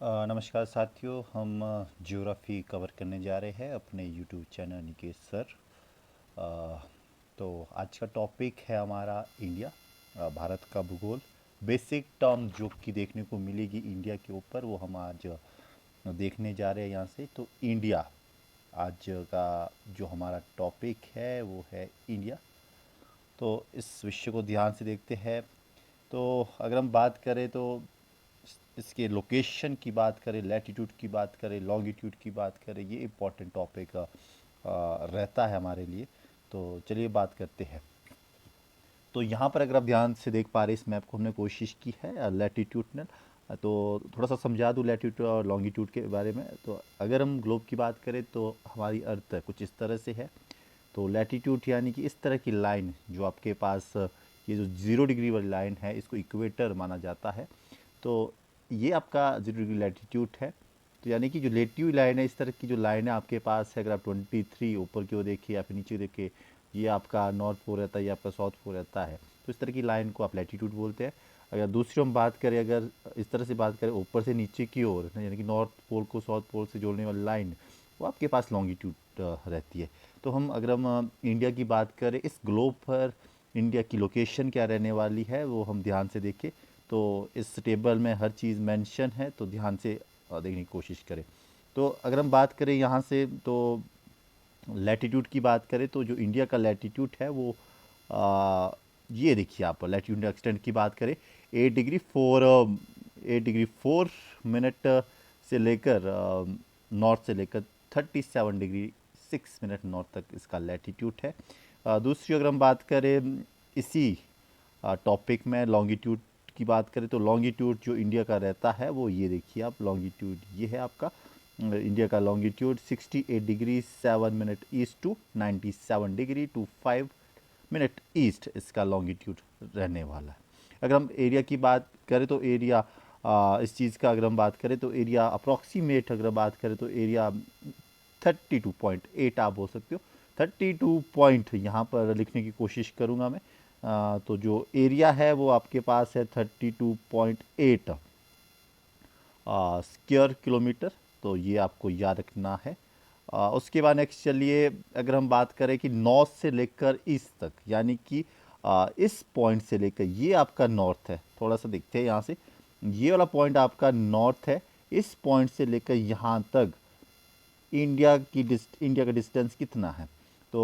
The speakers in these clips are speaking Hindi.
नमस्कार साथियों, हम ज्योग्राफी कवर करने जा रहे हैं अपने यूट्यूब चैनल निकेश सर। अ, तो आज का टॉपिक है हमारा इंडिया, भारत का भूगोल। बेसिक टर्म जो कि देखने को मिलेगी इंडिया के ऊपर, वो हम आज देखने जा रहे हैं यहाँ से। तो इंडिया आज का जो हमारा टॉपिक है वो है इंडिया। तो इस विषय को ध्यान से देखते हैं। तो अगर हम बात करें तो इसके लोकेशन की बात करें, लैटिट्यूड की बात करें, लॉन्गिट्यूड की बात करें, ये इम्पोर्टेंट टॉपिक रहता है हमारे लिए। तो चलिए बात करते हैं। तो यहाँ पर अगर आप ध्यान से देख पा रहे हैं, इस मैप को हमने कोशिश की है लैटिट्यूडनल। तो थोड़ा सा समझा दूँ लैटिट्यूड और लॉन्गिट्यूड के बारे में। तो अगर हम ग्लोब की बात करें तो हमारी अर्थ कुछ इस तरह से है। तो लैटिट्यूड यानी कि इस तरह की लाइन जो आपके पास ये जो 0 डिग्री वाली लाइन है, इसको इक्वेटर माना जाता है। तो ये आपका 0 डिग्री लैटिट्यूड है। तो यानी कि जो लेटी लाइन है, इस तरह की जो लाइन है आपके पास है, अगर आप 23 ऊपर की ओर देखिए या फिर नीचे देखिए, ये आपका नॉर्थ पोल रहता है, ये आपका साउथ पोल रहता है। तो इस तरह की लाइन को आप लैटिट्यूड बोलते हैं। अगर दूसरी हम बात करें, अगर इस तरह से बात करें ऊपर से नीचे की ओर, यानी कि नॉर्थ पोल को साउथ पोल से जोड़ने वाली लाइन, वो आपके पास लॉन्गिट्यूड रहती है। तो अगर हम इंडिया की बात करें, इस ग्लोब पर इंडिया की लोकेशन क्या रहने वाली है वो हम ध्यान से देखें। तो इस टेबल में हर चीज़ मेंशन है, तो ध्यान से देखने की कोशिश करें। तो अगर हम बात करें यहाँ से, तो लैटिट्यूड की बात करें तो जो इंडिया का लैटिट्यूड है वो ये देखिए, आप लैटिट्यूड एक्सटेंट की बात करें, 8 डिग्री 4 मिनट से लेकर नॉर्थ से लेकर 37 डिग्री 6 मिनट नॉर्थ तक इसका लैटिट्यूड है। दूसरी अगर हम बात करें इसी टॉपिक में लॉन्गिट्यूड की बात करें, तो लॉन्गिट्यूड जो इंडिया का रहता है वो ये देखिए आप, लॉन्गिट्यूड ये है आपका इंडिया का longitude 68 degree 7 minute east to 97 degree 5 minute east इसका लॉन्गिट्यूड रहने वाला है। अगर हम एरिया की बात करें तो एरिया, इस चीज़ का अगर हम बात करें तो एरिया अप्रॉक्सीमेट, अगर बात करें तो एरिया 32.8 आप बोल सकते हो। 32 पॉइंट यहाँ पर लिखने की कोशिश करूँगा मैं। तो जो एरिया है वो आपके पास है 32.8 स्क्वायर किलोमीटर। तो ये आपको याद रखना है। उसके बाद नेक्स्ट चलिए, अगर हम बात करें कि नॉर्थ से लेकर ईस्ट तक, यानी कि इस पॉइंट से लेकर, ये आपका नॉर्थ है। थोड़ा सा देखते हैं यहाँ से, ये वाला पॉइंट आपका नॉर्थ है। इस पॉइंट से लेकर यहाँ तक इंडिया का डिस्टेंस कितना है? तो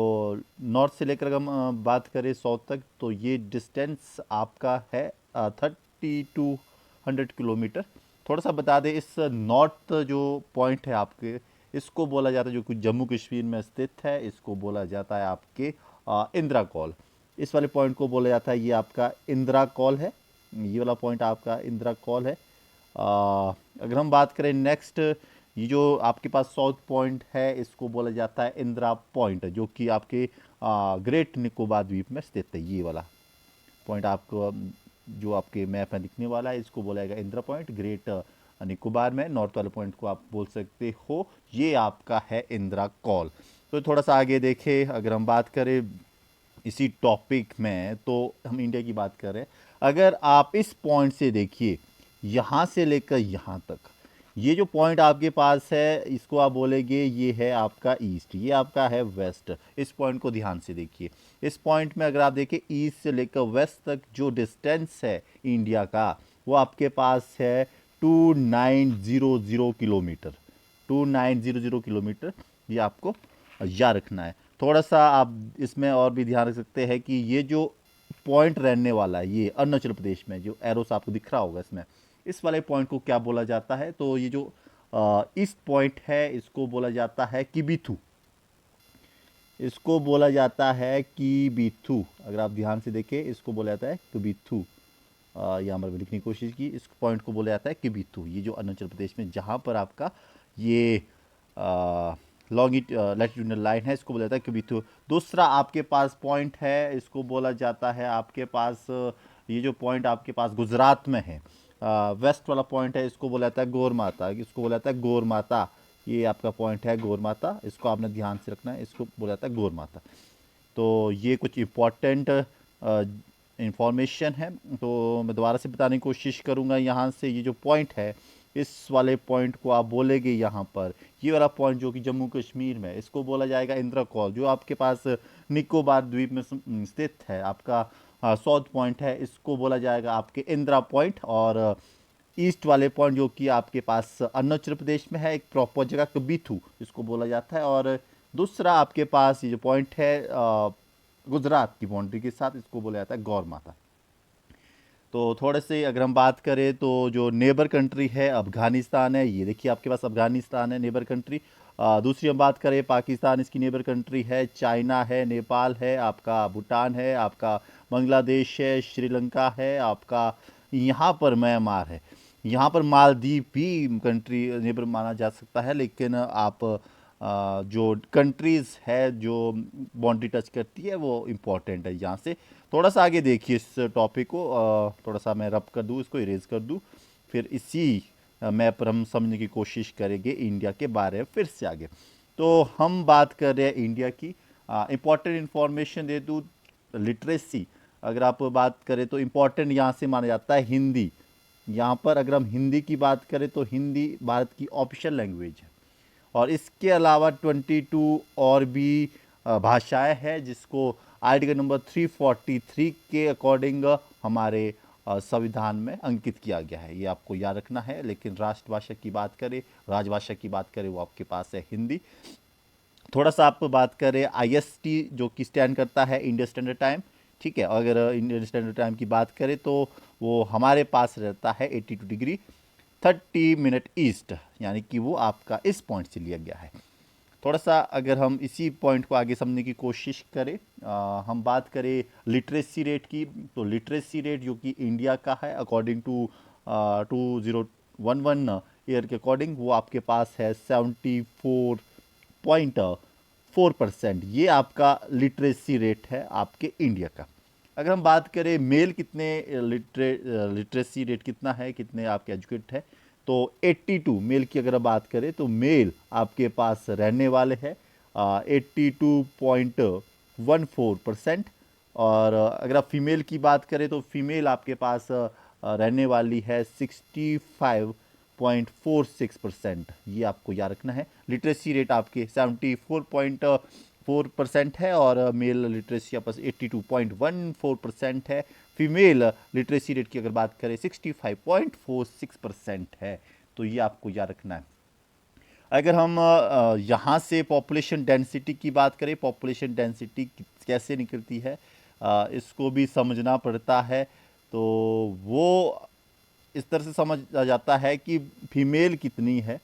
नॉर्थ से लेकर अगर हम बात करें साउथ तक, तो ये डिस्टेंस आपका है 3200 किलोमीटर। थोड़ा सा बता दें, इस नॉर्थ जो पॉइंट है आपके, इसको बोला जाता है, जो कुछ जम्मू कश्मीर में स्थित है, इसको बोला जाता है आपके इंदिरा कॉल। इस वाले पॉइंट को बोला जाता है, ये आपका इंदिरा कॉल है। ये वाला पॉइंट आपका इंदिरा कॉल है। अगर हम बात करें नेक्स्ट, ये जो आपके पास साउथ पॉइंट है, इसको बोला जाता है इंदिरा पॉइंट, जो कि आपके ग्रेट निकोबार द्वीप में स्थित है। ये वाला पॉइंट आपको जो आपके मैप में दिखने वाला है, इसको बोला जाएगा इंदिरा पॉइंट, ग्रेट निकोबार में। नॉर्थ वाले पॉइंट को आप बोल सकते हो, ये आपका है इंदिरा कॉल। तो थोड़ा सा आगे देखें, अगर हम बात करें इसी टॉपिक में, तो हम इंडिया की बात कर रहे हैं। अगर आप इस पॉइंट से देखिए, यहाँ से लेकर यहाँ तक, ये जो पॉइंट आपके पास है, इसको आप बोलेंगे ये है आपका ईस्ट, ये आपका है वेस्ट। इस पॉइंट को ध्यान से देखिए। इस पॉइंट में अगर आप देखें, ईस्ट से लेकर वेस्ट तक जो डिस्टेंस है इंडिया का, वो आपके पास है 2900 किलोमीटर। 2900 किलोमीटर, ये आपको याद रखना है। थोड़ा सा आप इसमें और भी ध्यान रख सकते हैं कि ये जो पॉइंट रहने वाला है, ये अरुणाचल प्रदेश में जो एरोस आपको दिख रहा होगा इसमें, इस वाले पॉइंट को क्या बोला जाता है? तो ये जो ईस्ट पॉइंट है, इसको बोला जाता है किबिथू। इसको बोला जाता है किबिथू। अगर आप ध्यान से देखें, इसको बोला जाता है किबिथू। यहाँ पर लिखने की कोशिश की, इस पॉइंट को बोला जाता है किबिथू। ये जो अरुणाचल प्रदेश में जहाँ पर आपका ये लॉन्गिट लैटिट्यूडनल लाइन है, इसको बोला जाता है किबिथू। दूसरा आपके पास पॉइंट है, इसको बोला जाता है आपके पास ये जो पॉइंट आपके पास गुजरात में है, वेस्ट वाला पॉइंट है, इसको बोला जाता है गौर माता। इसको बोला जाता है गौर माता। ये आपका पॉइंट है गौर माता, इसको आपने ध्यान से रखना है, इसको बोला जाता है गौर माता। तो ये कुछ इम्पोर्टेंट इंफॉर्मेशन है। तो मैं दोबारा से बताने की कोशिश करूँगा। यहाँ से ये जो पॉइंट है, इस वाले पॉइंट को आप बोलेंगे यहाँ पर, ये वाला पॉइंट जो कि जम्मू कश्मीर में, इसको बोला जाएगा इंदिरा कॉल। जो आपके पास निकोबार द्वीप में स्थित है आपका साउथ पॉइंट है, इसको बोला जाएगा आपके इंदिरा पॉइंट। और ईस्ट वाले पॉइंट जो कि आपके पास अरुणाचल प्रदेश में है, एक प्रॉपर जगह कबीथू इसको बोला जाता है। और दूसरा आपके पास ये जो पॉइंट है गुजरात की बाउंड्री के साथ, इसको बोला जाता है गौर माता। तो थोड़े से अगर हम बात करें तो जो नेबर कंट्री है अफगानिस्तान है, ये देखिए आपके पास अफगानिस्तान है नेबर कंट्री। दूसरी हम बात करें पाकिस्तान, इसकी नेबर कंट्री है, चाइना है, नेपाल है, आपका भूटान है, आपका बांग्लादेश है, श्रीलंका है, आपका यहाँ पर म्यांमार है। यहाँ पर मालदीव भी कंट्री नेबर माना जा सकता है, लेकिन आप जो कंट्रीज़ है जो बाउंड्री टच करती है वो इम्पोर्टेंट है यहाँ से। थोड़ा सा आगे देखिए इस टॉपिक को, थोड़ा सा मैं रब कर दूँ, इसको इरेज कर दूँ, फिर इसी मैप पर हम समझने की कोशिश करेंगे इंडिया के बारे में फिर से आगे। तो हम बात कर रहे हैं इंडिया की, इम्पोर्टेंट इन्फॉर्मेशन दे दूँ। लिटरेसी अगर आप बात करें तो इम्पोर्टेंट यहाँ से माना जाता है हिंदी। यहाँ पर अगर हम हिंदी की बात करें तो हिंदी भारत की ऑफिशियल लैंग्वेज है। और इसके अलावा 22 और भी भाषाएं हैं, जिसको आर्टिकल नंबर 343 के अकॉर्डिंग हमारे संविधान में अंकित किया गया है। ये आपको याद रखना है। लेकिन राष्ट्रभाषा की बात करें, राजभाषा की बात करें, वो आपके पास है हिंदी। थोड़ा सा आप बात करें IST जो कि स्टैंड करता है इंडियन स्टैंडर्ड टाइम, ठीक है। अगर इंडियन स्टैंडर्ड टाइम की बात करें तो वो हमारे पास रहता है 82 डिग्री 30 मिनट ईस्ट, यानी कि वो आपका इस पॉइंट से लिया गया है। थोड़ा सा अगर हम इसी पॉइंट को आगे समझने की कोशिश करें, हम बात करें लिटरेसी रेट की, तो लिटरेसी रेट जो कि इंडिया का है अकॉर्डिंग टू 2011 ईयर के अकॉर्डिंग, वो आपके पास है 74.4%। ये आपका लिटरेसी रेट है आपके इंडिया का। अगर हम बात करें मेल कितने लिटरेसी रेट कितना है, कितने आपके एजुकेट है, तो 82 मेल की अगर बात करें तो मेल आपके पास रहने वाले हैं 82.14%। और अगर आप फीमेल की बात करें तो फीमेल आपके पास रहने वाली है 65.46%। ये आपको याद रखना है। लिटरेसी रेट आपके 74.4% है और मेल लिटरेसी आपस 82.14% है। फीमेल लिटरेसी रेट की अगर बात करें 65.46% है। तो ये आपको याद रखना है। अगर हम यहाँ से पॉपुलेशन डेंसिटी की बात करें, पॉपुलेशन डेंसिटी कैसे निकलती है इसको भी समझना पड़ता है। तो वो इस तरह से समझ आ जाता है कि फीमेल कितनी है,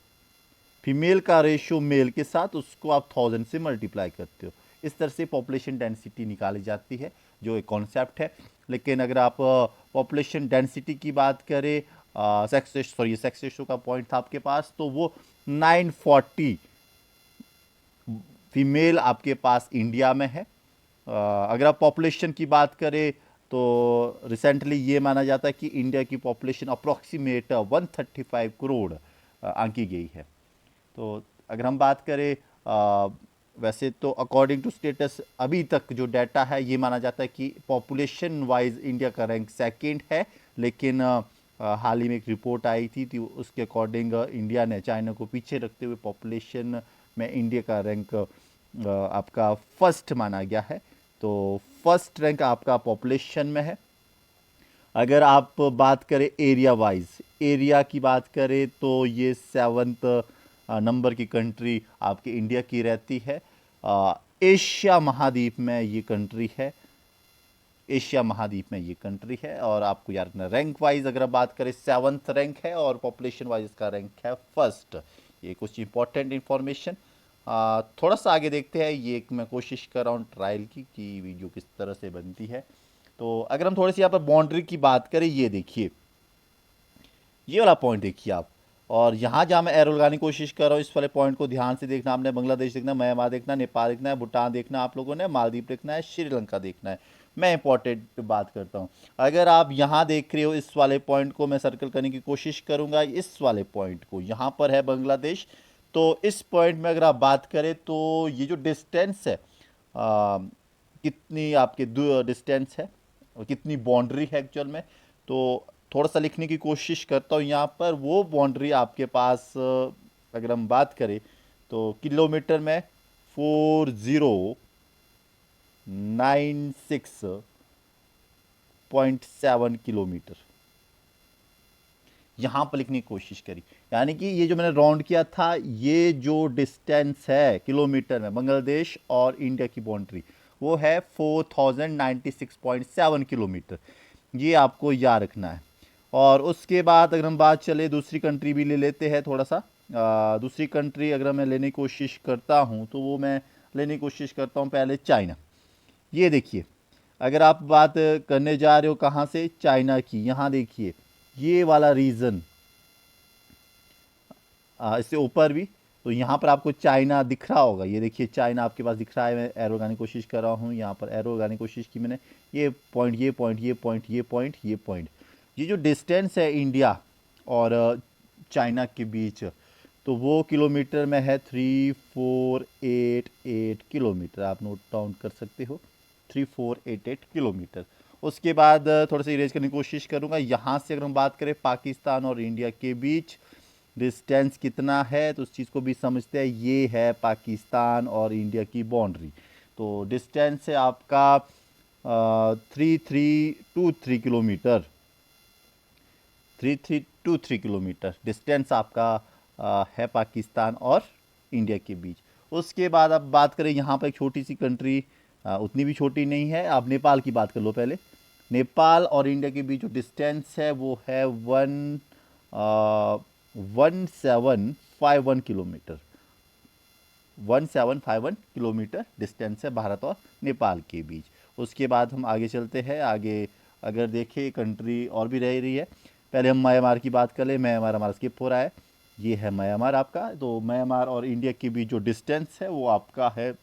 फीमेल का रेशियो मेल के साथ उसको आप 1000 से मल्टीप्लाई करते हो। इस तरह से पॉपुलेशन डेंसिटी निकाली जाती है, जो एक कॉन्सेप्ट है। लेकिन अगर आप पॉपुलेशन डेंसिटी की बात करें, सेक्स रेशियो का पॉइंट था आपके पास, तो वो 940 फीमेल आपके पास इंडिया में है। अगर आप पॉपुलेशन की बात करें तो रिसेंटली ये माना जाता है कि इंडिया की पॉपुलेशन अप्रॉक्सीमेट 135 करोड़ आंकी गई है। तो अगर हम बात करें वैसे तो अकॉर्डिंग टू स्टेटस अभी तक जो डाटा है ये माना जाता है कि पॉपुलेशन वाइज इंडिया का रैंक सेकंड है। लेकिन हाल ही में एक रिपोर्ट आई थी तो उसके अकॉर्डिंग इंडिया ने चाइना को पीछे रखते हुए पॉपुलेशन में इंडिया का रैंक आपका फर्स्ट माना गया है। तो फर्स्ट रैंक आपका पॉपुलेशन में है। अगर आप बात करें एरिया वाइज, एरिया की बात करें तो ये 7th नंबर की कंट्री आपके इंडिया की रहती है। एशिया महाद्वीप में ये कंट्री है, एशिया महाद्वीप में ये कंट्री है। और आपको याद रखना रैंक वाइज अगर बात करें 7th रैंक है और पॉपुलेशन वाइज इसका रैंक है फर्स्ट। ये कुछ इंपॉर्टेंट इंफॉर्मेशन। थोड़ा सा आगे देखते हैं। ये एक मैं कोशिश कर रहा हूँ ट्रायल की कि वीडियो किस तरह से बनती है। तो अगर हम थोड़ी सी यहाँ पर बाउंड्री की बात करें, ये देखिए ये वाला पॉइंट देखिए आप, और यहाँ जहाँ मैं एरो लगाने की कोशिश कर रहा हूँ इस वाले पॉइंट को ध्यान से देखना। आपने बांग्लादेश देखना है, म्यांमार देखना है, नेपाल देखना है, भूटान देखना है, आप लोगों ने मालदीव देखना है, श्रीलंका देखना है। मैं इंपॉर्टेंट बात करता हूँ। अगर आप यहाँ देख रहे हो इस वाले पॉइंट को मैं सर्कल करने की कोशिश करूँगा, इस वाले पॉइंट को, यहाँ पर है बांग्लादेश। तो इस पॉइंट में अगर आप बात करें तो ये जो डिस्टेंस है कितनी आपके डिस्टेंस है और कितनी बाउंड्री है एक्चुअल में, तो थोड़ा सा लिखने की कोशिश करता हूँ यहाँ पर। वो बाउंड्री आपके पास अगर हम बात करें तो किलोमीटर में 4096.7 किलोमीटर यहाँ पर लिखने की कोशिश करी। यानी कि ये जो मैंने राउंड किया था, ये जो डिस्टेंस है किलोमीटर में बांग्लादेश और इंडिया की बाउंड्री, वो है 4096.7 किलोमीटर। ये आपको याद रखना है। और उसके बाद अगर हम बात चले दूसरी कंट्री भी ले लेते हैं थोड़ा सा। दूसरी कंट्री अगर मैं लेने की कोशिश करता हूँ तो वो मैं लेने की कोशिश करता हूँ पहले चाइना। ये देखिए, अगर आप बात करने जा रहे हो कहाँ से, चाइना की, यहाँ देखिए ये वाला रीजन, इससे ऊपर भी, तो यहाँ पर आपको चाइना दिख रहा होगा। ये देखिए चाइना आपके पास दिख रहा है। मैं एरो लगाने की कोशिश कर रहा हूँ, यहाँ पर एरो लगाने की कोशिश की मैंने। ये पॉइंट, ये पॉइंट, ये पॉइंट, ये पॉइंट, ये पॉइंट, ये जो डिस्टेंस है इंडिया और चाइना के बीच, तो वो किलोमीटर में है 3488 किलोमीटर। आप नोट डाउन कर सकते हो, 3488 किलोमीटर। उसके बाद थोड़ा सा इरेज करने की कोशिश करूँगा। यहाँ से अगर हम बात करें पाकिस्तान और इंडिया के बीच डिस्टेंस कितना है, तो उस चीज़ को भी समझते हैं। ये है पाकिस्तान और इंडिया की बाउंड्री। तो डिस्टेंस है आपका 3323 किलोमीटर, 3323 किलोमीटर डिस्टेंस आपका है पाकिस्तान और इंडिया के बीच। उसके बाद अब बात करें यहाँ पर एक छोटी सी कंट्री, उतनी भी छोटी नहीं है, आप नेपाल की बात कर लो पहले। नेपाल और इंडिया के बीच जो डिस्टेंस है वो है 1751 किलोमीटर। 1751 किलोमीटर डिस्टेंस है भारत और नेपाल के बीच। उसके बाद हम आगे चलते हैं। आगे अगर देखें कंट्री और भी रह रही है। पहले हम म्यांमार की बात कर ले। म्यांमार हमारा स्किप हो रहा है। ये है म्यांमार आपका। तो म्यांमार और इंडिया के बीच जो डिस्टेंस है वो आपका है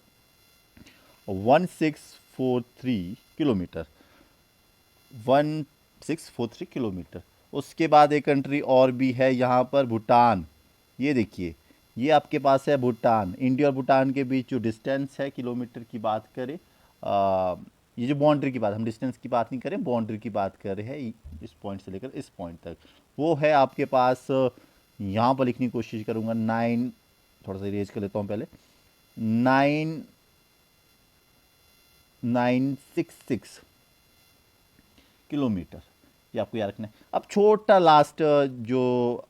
1643 किलोमीटर, 1643 किलोमीटर। उसके बाद एक कंट्री और भी है यहाँ पर, भूटान। ये देखिए, ये आपके पास है भूटान। इंडिया और भूटान के बीच जो डिस्टेंस है किलोमीटर की बात करें, ये जो बाउंड्री की बात, हम डिस्टेंस की बात नहीं करें, बाउंड्री की बात कर रहे हैं, इस पॉइंट से लेकर इस पॉइंट तक, वो है आपके पास, यहाँ पर लिखने की कोशिश करूँगा 9, थोड़ा सा इरेज कर लेता हूँ पहले, 9966 किलोमीटर। ये आपको याद रखना है। अब छोटा लास्ट जो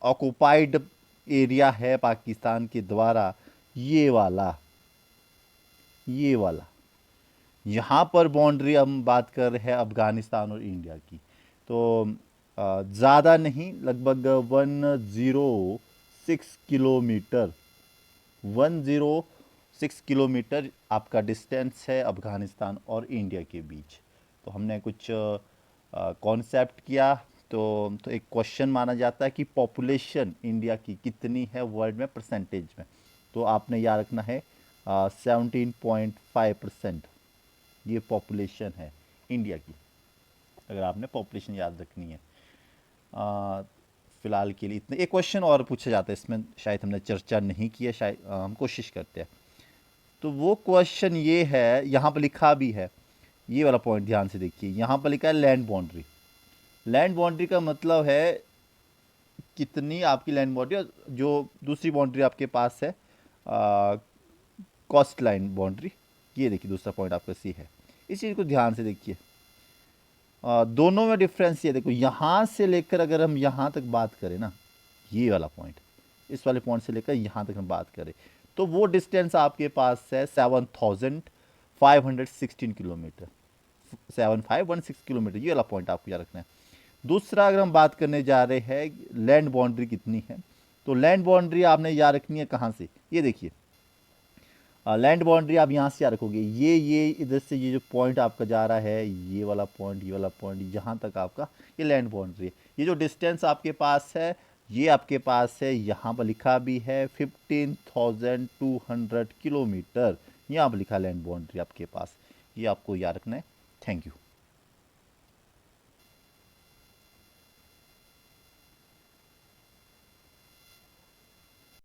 ऑक्युपाइड एरिया है पाकिस्तान के द्वारा, ये वाला, ये वाला, यहाँ पर बाउंड्री हम बात कर रहे हैं अफगानिस्तान और इंडिया की। तो ज़्यादा नहीं, लगभग 106 किलोमीटर, 106 किलोमीटर आपका डिस्टेंस है अफगानिस्तान और इंडिया के बीच। तो हमने कुछ कॉन्सेप्ट किया। तो एक क्वेश्चन माना जाता है कि पॉपुलेशन इंडिया की कितनी है वर्ल्ड में परसेंटेज में। तो आपने याद रखना है 17.5% ये पॉपुलेशन है इंडिया की, अगर आपने पॉपुलेशन याद रखनी है। फ़िलहाल के लिए इतने। एक क्वेश्चन और पूछा जाता है इसमें, शायद हमने चर्चा नहीं की है, शायद हम कोशिश करते हैं। तो वो क्वेश्चन ये है, यहाँ पर लिखा भी है, ये वाला पॉइंट ध्यान से देखिए, यहाँ पर लिखा है लैंड बाउंड्री। लैंड बाउंड्री का मतलब है कितनी आपकी लैंड बाउंड्री, जो दूसरी बाउंड्री आपके पास है कोस्ट लाइन बाउंड्री। ये देखिए दूसरा पॉइंट आपका सी है। इस चीज़ को ध्यान से देखिए, दोनों में डिफरेंस ये देखो, यहाँ से लेकर अगर हम यहाँ तक बात करें ना, ये वाला पॉइंट, इस वाले पॉइंट से लेकर यहाँ तक हम बात करें, तो वो डिस्टेंस आपके पास है 7516 किलोमीटर, 7516 किलोमीटर। ये वाला पॉइंट आपको याद रखना है। दूसरा अगर हम बात करने जा रहे हैं लैंड बाउंड्री कितनी है, तो लैंड बाउंड्री आपने याद रखनी है कहाँ से, ये देखिए लैंड बाउंड्री आप यहाँ से याद रखोगे, ये इधर से ये जो पॉइंट आपका जा रहा है, ये वाला पॉइंट, ये वाला पॉइंट, यहाँ तक आपका ये लैंड बाउंड्री है। ये जो डिस्टेंस आपके पास है, ये आपके पास है, यहाँ पर लिखा भी है 15,200 किलोमीटर, यहाँ पर लिखा लैंड बाउंड्री आपके पास। ये आपको याद रखना है। Thank you.